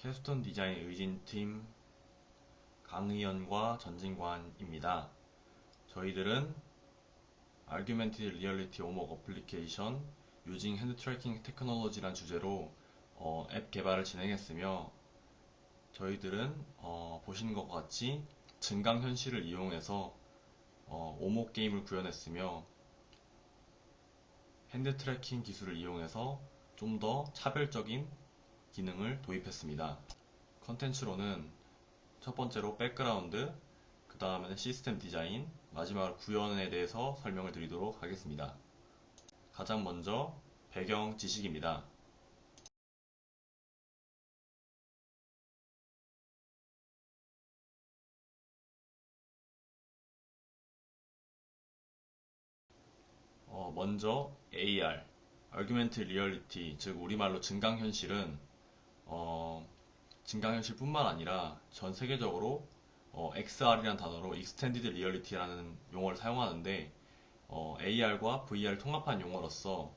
캡스톤 디자인 의진팀 강의연과 전진관입니다. 저희들은 Augmented Reality 오목 어플리케이션 Using Hand Tracking Technology란 주제로 앱 개발을 진행했으며, 저희들은 보시는 것과 같이 증강현실을 이용해서 오목 게임을 구현했으며, 핸드 트래킹 기술을 이용해서 좀 더 차별적인 기능을 도입했습니다. 컨텐츠로는 첫 번째로 백그라운드, 그 다음에는 시스템 디자인, 마지막으로 구현에 대해서 설명을 드리도록 하겠습니다. 가장 먼저 배경 지식입니다. 먼저 AR, Augmented Reality, 즉 우리말로 증강현실은 증강현실뿐만 아니라 전 세계적으로 XR이라는 단어로 Extended Reality라는 용어를 사용하는데, AR과 VR을 통합한 용어로서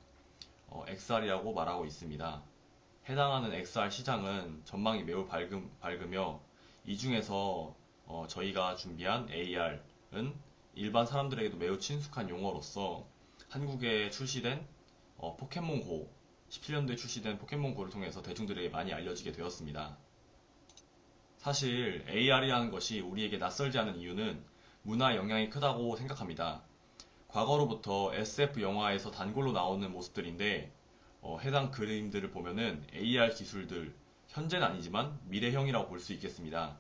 XR이라고 말하고 있습니다. 해당하는 XR 시장은 전망이 매우 밝으며, 이 중에서 저희가 준비한 AR은 일반 사람들에게도 매우 친숙한 용어로서 한국에 출시된 포켓몬고, 17년도에 출시된 포켓몬고를 통해서 대중들에게 많이 알려지게 되었습니다. 사실 AR이라는 것이 우리에게 낯설지 않은 이유는 문화 영향이 크다고 생각합니다. 과거로부터 SF 영화에서 단골로 나오는 모습들인데, 해당 그림들을 보면은 AR 기술들, 현재는 아니지만 미래형이라고 볼 수 있겠습니다.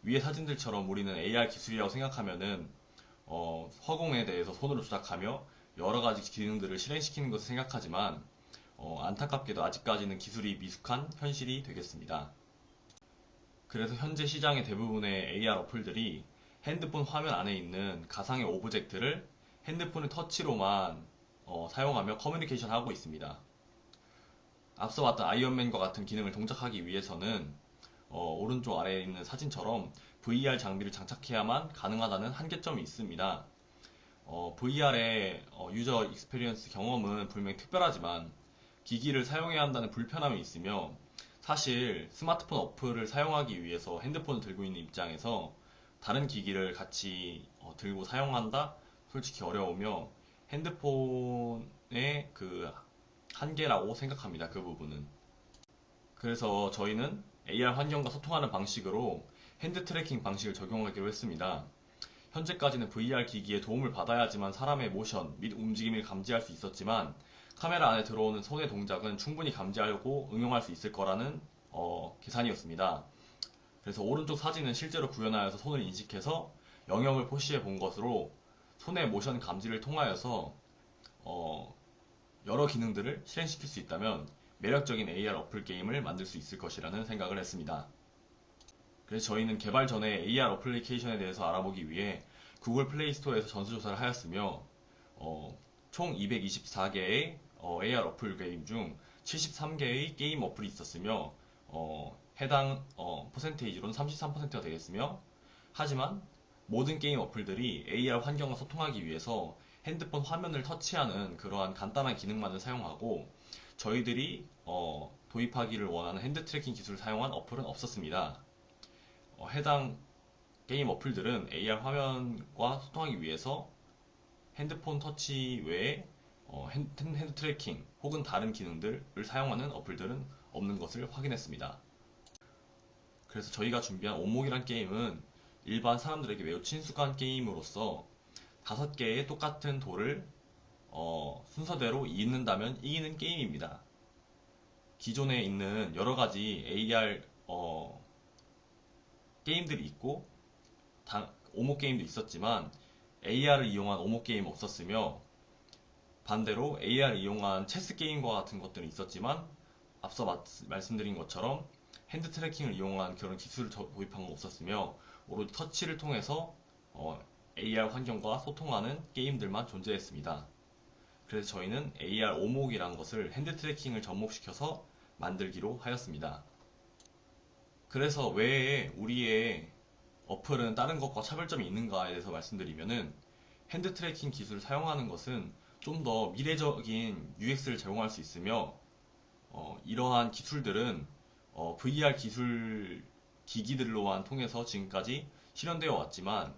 위의 사진들처럼 우리는 AR 기술이라고 생각하면은 허공에 대해서 손으로 조작하며 여러 가지 기능들을 실행시키는 것을 생각하지만, 안타깝게도 아직까지는 기술이 미숙한 현실이 되겠습니다. 그래서 현재 시장의 대부분의 AR 어플들이 핸드폰 화면 안에 있는 가상의 오브젝트를 핸드폰의 터치로만 사용하며 커뮤니케이션 하고 있습니다. 앞서 봤던 아이언맨과 같은 기능을 동작하기 위해서는 오른쪽 아래에 있는 사진처럼 VR 장비를 장착해야만 가능하다는 한계점이 있습니다. VR의 유저 익스페리언스 경험은 분명히 특별하지만 기기를 사용해야 한다는 불편함이 있으며, 사실 스마트폰 어플을 사용하기 위해서 핸드폰을 들고 있는 입장에서 다른 기기를 같이 들고 사용한다? 솔직히 어려우며, 핸드폰의 그 한계라고 생각합니다. 그 부분은. 그래서 저희는 AR 환경과 소통하는 방식으로 핸드 트래킹 방식을 적용하기로 했습니다. 현재까지는 VR 기기의 도움을 받아야지만 사람의 모션 및 움직임을 감지할 수 있었지만, 카메라 안에 들어오는 손의 동작은 충분히 감지하고 응용할 수 있을 거라는 계산이었습니다. 그래서 오른쪽 사진은 실제로 구현하여서 손을 인식해서 영역을 표시해 본 것으로, 손의 모션 감지를 통하여서 여러 기능들을 실행시킬 수 있다면 매력적인 AR 어플 게임을 만들 수 있을 것이라는 생각을 했습니다. 그래서 저희는 개발 전에 AR 어플리케이션에 대해서 알아보기 위해 구글 플레이 스토어에서 전수조사를 하였으며, 총 224개의 AR 어플 게임 중 73개의 게임 어플이 있었으며, 해당 퍼센테이지로는 33%가 되겠으며, 하지만 모든 게임 어플들이 AR 환경과 소통하기 위해서 핸드폰 화면을 터치하는 그러한 간단한 기능만을 사용하고, 저희들이 도입하기를 원하는 핸드 트래킹 기술을 사용한 어플은 없었습니다. 해당 게임 어플들은 AR 화면과 소통하기 위해서 핸드폰 터치 외에 핸드 트래킹 혹은 다른 기능들을 사용하는 어플들은 없는 것을 확인했습니다. 그래서 저희가 준비한 오목이란 게임은 일반 사람들에게 매우 친숙한 게임으로서 5개의 똑같은 돌을 순서대로 잇는다면 이기는 게임입니다. 기존에 있는 여러 가지 AR 게임들이 있고 오목 게임도 있었지만 AR을 이용한 오목 게임 없었으며, 반대로 AR을 이용한 체스 게임과 같은 것들은 있었지만 앞서 말씀드린 것처럼 핸드 트래킹을 이용한 그런 기술을 도입한 건 없었으며, 오로지 터치를 통해서 AR 환경과 소통하는 게임들만 존재했습니다. 그래서 저희는 AR 오목이라는 것을 핸드 트래킹을 접목시켜서 만들기로 하였습니다. 그래서 왜 우리의 어플은 다른 것과 차별점이 있는가에 대해서 말씀드리면은, 핸드 트래킹 기술을 사용하는 것은 좀 더 미래적인 UX를 제공할 수 있으며, 이러한 기술들은 VR 기술 기기들로만 통해서 지금까지 실현되어 왔지만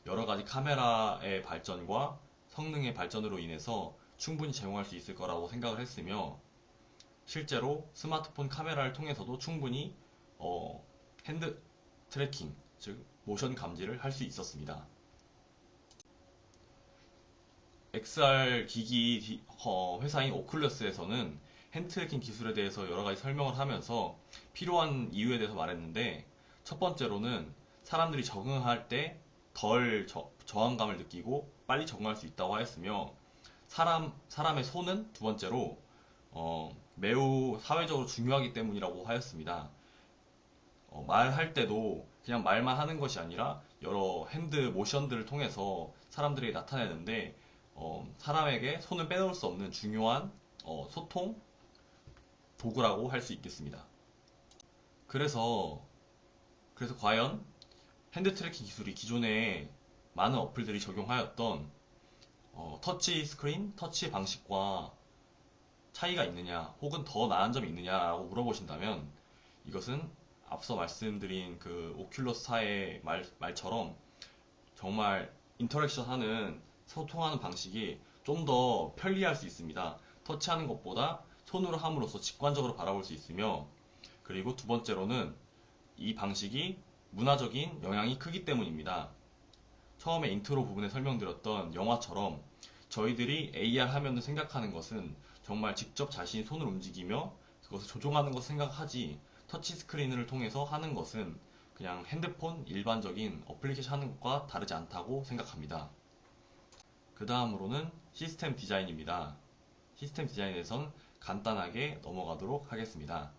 여러 가지 카메라의 발전과 성능의 발전으로 인해서 충분히 제공할 수 있을 거라고 생각을 했으며 실제로 스마트폰 카메라를 통해서도 충분히 핸드 트래킹, 즉 모션 감지를 할 수 있었습니다. XR 기기 회사인 오큘러스에서는 핸드 트래킹 기술에 대해서 여러 가지 설명을 하면서 필요한 이유에 대해서 말했는데 첫 번째로는 사람들이 적응할 때 덜 저항감을 느끼고 빨리 적응할 수 있다고 하였으며 사람의 손은 두 번째로 매우 사회적으로 중요하기 때문이라고 하였습니다. 말할 때도 그냥 말만 하는 것이 아니라 여러 핸드 모션들을 통해서 사람들이 나타내는데 사람에게 손을 빼놓을 수 없는 중요한 소통 도구라고 할 수 있겠습니다. 그래서 과연 핸드 트래킹 기술이 기존에 많은 어플들이 적용하였던 터치 스크린, 터치 방식과 차이가 있느냐, 혹은 더 나은 점이 있느냐라고 물어보신다면 이것은 앞서 말씀드린 그 오큘러스사의 말처럼 정말 인터랙션 하는 소통하는 방식이 좀 더 편리할 수 있습니다. 터치하는 것보다 손으로 함으로써 직관적으로 바라볼 수 있으며 그리고 두 번째로는 이 방식이 문화적인 영향이 크기 때문입니다. 처음에 인트로 부분에 설명드렸던 영화처럼 저희들이 AR 하면은 생각하는 것은 정말 직접 자신이 손을 움직이며 그것을 조종하는 것을 생각하지 터치 스크린을 통해서 하는 것은 그냥 핸드폰 일반적인 어플리케이션 하는 것과 다르지 않다고 생각합니다. 그 다음으로는 시스템 디자인입니다. 시스템 디자인에 대해서는 간단하게 넘어가도록 하겠습니다.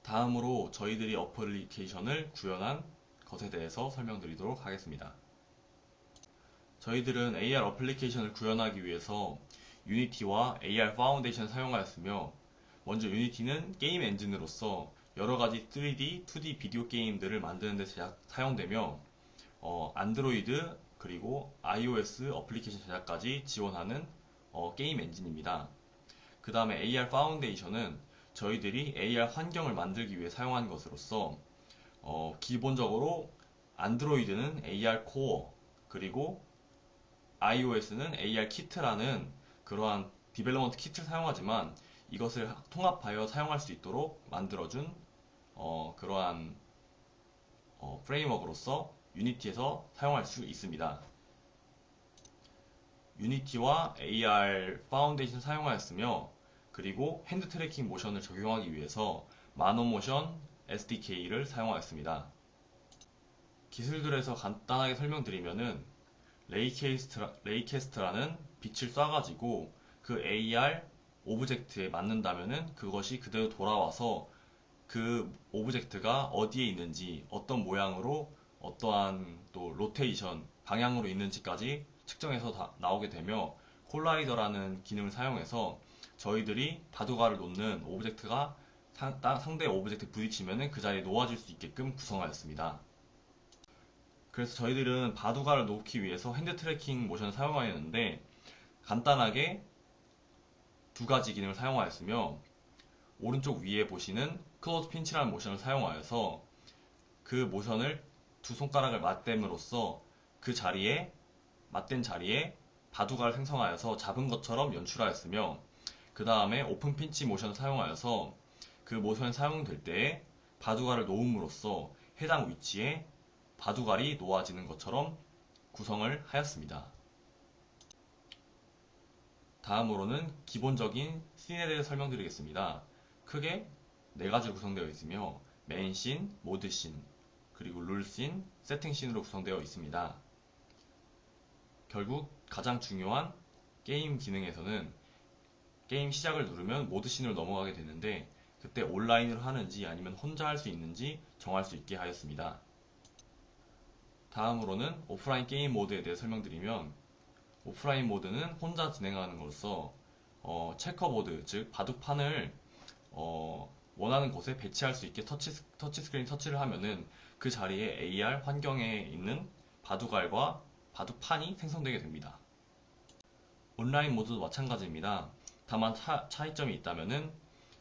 다음으로 저희들이 어플리케이션을 구현한 것에 대해서 설명드리도록 하겠습니다. 저희들은 AR 어플리케이션을 구현하기 위해서 유니티와 AR 파운데이션을 사용하였으며 먼저 유니티는 게임 엔진으로서 여러가지 3D, 2D 비디오 게임들을 만드는 데 사용되며 안드로이드 그리고 iOS 어플리케이션 제작까지 지원하는 게임 엔진입니다. 그 다음에 AR 파운데이션은 저희들이 AR 환경을 만들기 위해 사용한 것으로서 기본적으로 안드로이드는 AR 코어 그리고 iOS는 AR 키트라는 그러한 디벨로먼트 키트를 사용하지만 이것을 통합하여 사용할 수 있도록 만들어준 그러한 프레임워크로서 유니티에서 사용할 수 있습니다. 유니티와 AR 파운데이션 사용하였으며 그리고 핸드 트래킹 모션을 적용하기 위해서 마노모션 SDK를 사용하였습니다. 기술들에서 간단하게 설명드리면은 레이캐스트라는 빛을 쏴가지고 그 AR 오브젝트에 맞는다면은 그것이 그대로 돌아와서 그 오브젝트가 어디에 있는지 어떤 모양으로 어떠한 또 로테이션 방향으로 있는지까지 측정해서 나오게 되며 콜라이더라는 기능을 사용해서 저희들이 바둑알을 놓는 오브젝트가 상대 오브젝트에 부딪히면 그 자리에 놓아질 수 있게끔 구성하였습니다. 그래서 저희들은 바둑알을 놓기 위해서 핸드 트래킹 모션을 사용하였는데 간단하게 두 가지 기능을 사용하였으며 오른쪽 위에 보시는 클로즈 핀치라는 모션을 사용하여서 그 모션을 두 손가락을 맞댐으로써 그 자리에 맞댄 자리에 바둑알을 생성하여서 잡은 것처럼 연출하였으며 그 다음에 오픈 핀치 모션을 사용하여서 그 모션이 사용될 때에 바둑알을 놓음으로써 해당 위치에 바둑알이 놓아지는 것처럼 구성을 하였습니다. 다음으로는 기본적인 씬에 대해 설명드리겠습니다. 크게 네 가지로 구성되어 있으며 메인 씬, 모드 씬, 그리고 룰 씬, 세팅 씬으로 구성되어 있습니다. 결국 가장 중요한 게임 기능에서는 게임 시작을 누르면 모드 씬으로 넘어가게 되는데 그때 온라인으로 하는지 아니면 혼자 할 수 있는지 정할 수 있게 하였습니다. 다음으로는 오프라인 게임 모드에 대해 설명드리면, 오프라인 모드는 혼자 진행하는 것으로서 체커보드, 즉 바둑판을 원하는 곳에 배치할 수 있게 터치스크린 터치를 하면은 그 자리에 AR 환경에 있는 바둑알과 바둑판이 생성되게 됩니다. 온라인 모드도 마찬가지입니다. 다만 차이점이 있다면은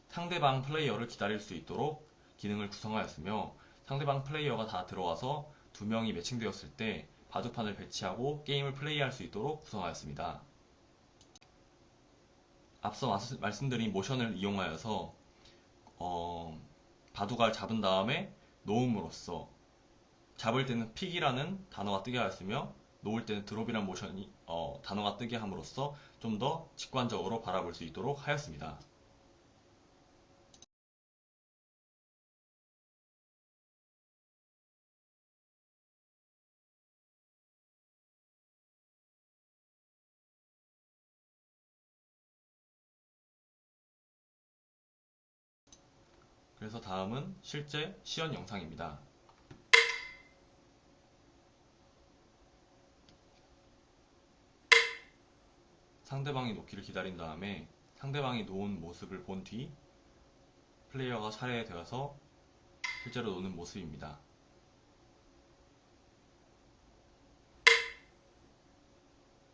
상대방 플레이어를 기다릴 수 있도록 기능을 구성하였으며, 상대방 플레이어가 다 들어와서 두 명이 매칭되었을 때 바둑판을 배치하고 게임을 플레이할 수 있도록 구성하였습니다. 앞서 말씀드린 모션을 이용하여서 바둑알 잡은 다음에 놓음으로써 잡을 때는 픽이라는 단어가 뜨게 하였으며, 놓을 때는 드롭이라는 모션이 단어가 뜨게 함으로써 좀 더 직관적으로 바라볼 수 있도록 하였습니다. 그래서 다음은 실제 시연 영상입니다. 상대방이 놓기를 기다린 다음에 상대방이 놓은 모습을 본 뒤 플레이어가 차례되어서 실제로 노는 모습입니다.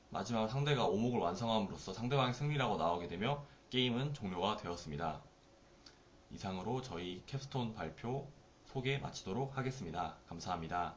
마지막 상대가 오목을 완성함으로써 상대방의 승리라고 나오게 되며 게임은 종료가 되었습니다. 이상으로 저희 캡스톤 발표 소개 마치도록 하겠습니다. 감사합니다.